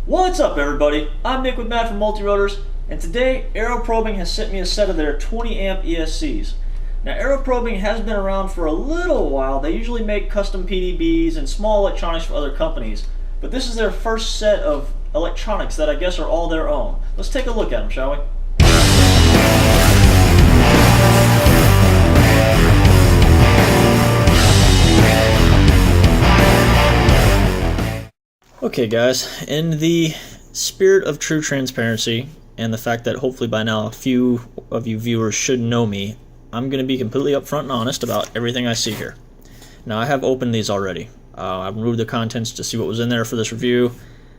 What's up, everybody? I'm Nick with Matt from Multirotors, and today AeroProbing has sent me a set of their 20 amp ESCs. Now, AeroProbing has been around for a little while. They usually make custom PDBs and small electronics for other companies, but this is their first set of electronics that I guess are all their own. Let's take a look at them, shall we? Okay guys, in the spirit of true transparency and the fact that hopefully by now a few of you viewers should know me, I'm going to be completely upfront and honest about everything I see here. Now, I have opened these already. I've removed the contents to see what was in there for this review,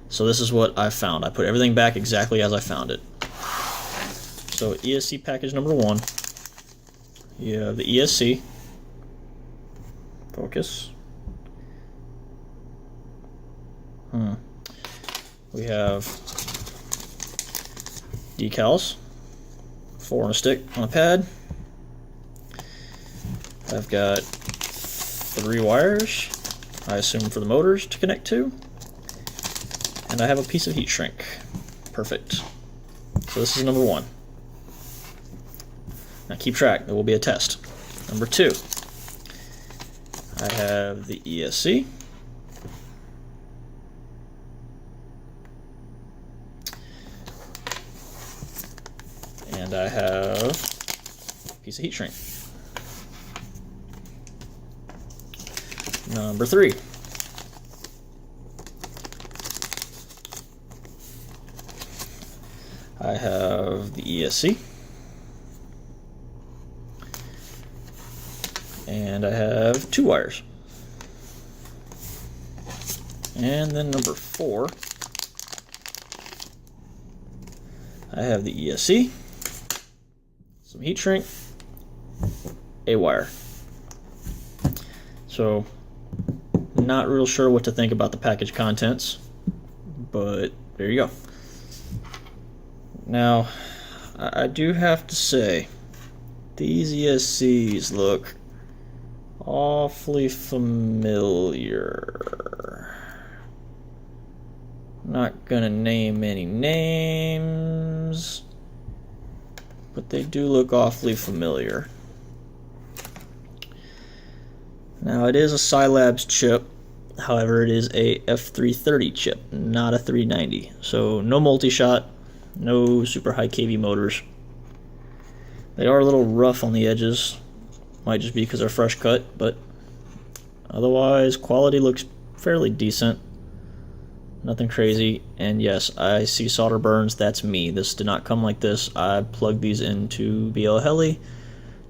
so this is what I found. I put everything back exactly as I found it. So ESC package number 1, you have the ESC, focus. We have decals, 4 on a stick on a pad. I've got 3 wires, I assume for the motors to connect to, and I have a piece of heat shrink. Perfect. So this is number 1. Now keep track, there will be a test. Number 2, I have the ESC. And I have a piece of heat shrink. Number 3. I have the ESC. And I have 2 wires. And then number 4, I have the ESC, some heat shrink, a wire. So, not real sure what to think about the package contents, but there you go. Now, I do have to say, these ESCs look awfully familiar. Not gonna name any names, but they do look awfully familiar. Now, it is a Scilabs chip, however it is a F330 chip, not a 390. So no multi-shot, no super high kV motors. They are a little rough on the edges, might just be because they're fresh cut, but otherwise quality looks fairly decent. Nothing crazy, and yes, I see solder burns. That's me. This did not come like this. I plugged these into BL Heli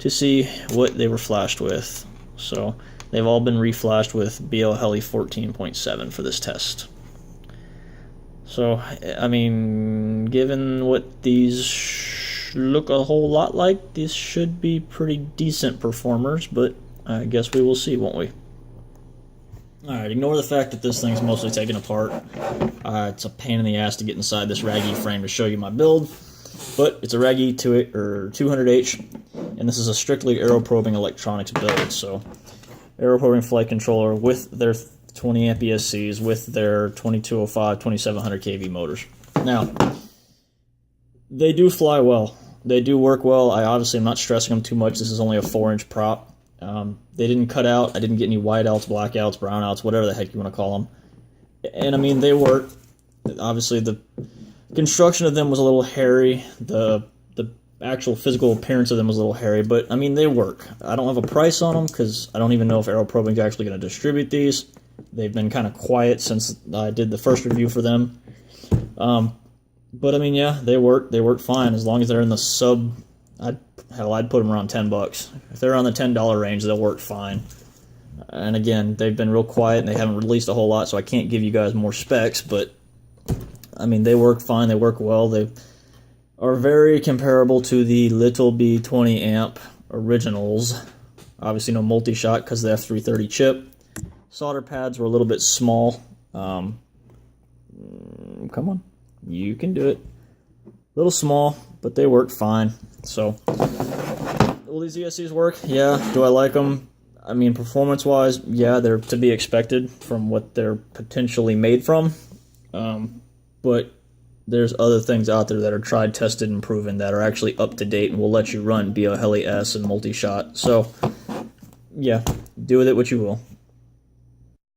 to see what they were flashed with. So they've all been reflashed with BL Heli 14.7 for this test. So, I mean, given what these look a whole lot like, these should be pretty decent performers, but I guess we will see, won't we? Alright, ignore the fact that this thing's mostly taken apart. It's a pain in the ass to get inside this Raggy frame to show you my build, but it's a Raggy 200H, and this is a strictly AeroProbing electronics build. So, AeroProbing flight controller with their 20 amp ESCs, with their 2205, 2700 kV motors. Now, they do fly well. They do work well. I obviously am not stressing them too much. This is only a 4-inch prop. They didn't cut out. I didn't get any whiteouts, blackouts, brownouts, whatever the heck you want to call them. And I mean, they work. Obviously, the construction of them was a little hairy. The actual physical appearance of them was a little hairy, but I mean, they work. I don't have a price on them because I don't even know if AeroProbing is actually going to distribute these. They've been kind of quiet since I did the first review for them. But I mean, yeah, they work. They work fine as long as they're in the sub. I'd put them around $10. If they're on the $10 range, they'll work fine. And again, they've been real quiet and they haven't released a whole lot, so I can't give you guys more specs, but I mean, they work fine, they work well. They are very comparable to the Little B 20 amp originals. Obviously no multi-shot because of the F330 chip. Solder pads were a little bit small. Come on, you can do it. A little small, but they work fine. So, will these ESCs work? Yeah. Do I like them? I mean, performance-wise, yeah, they're to be expected from what they're potentially made from. but there's other things out there that are tried, tested, and proven that are actually up to date and will let you run BO Heli S and multi-shot. So, yeah, do with it what you will.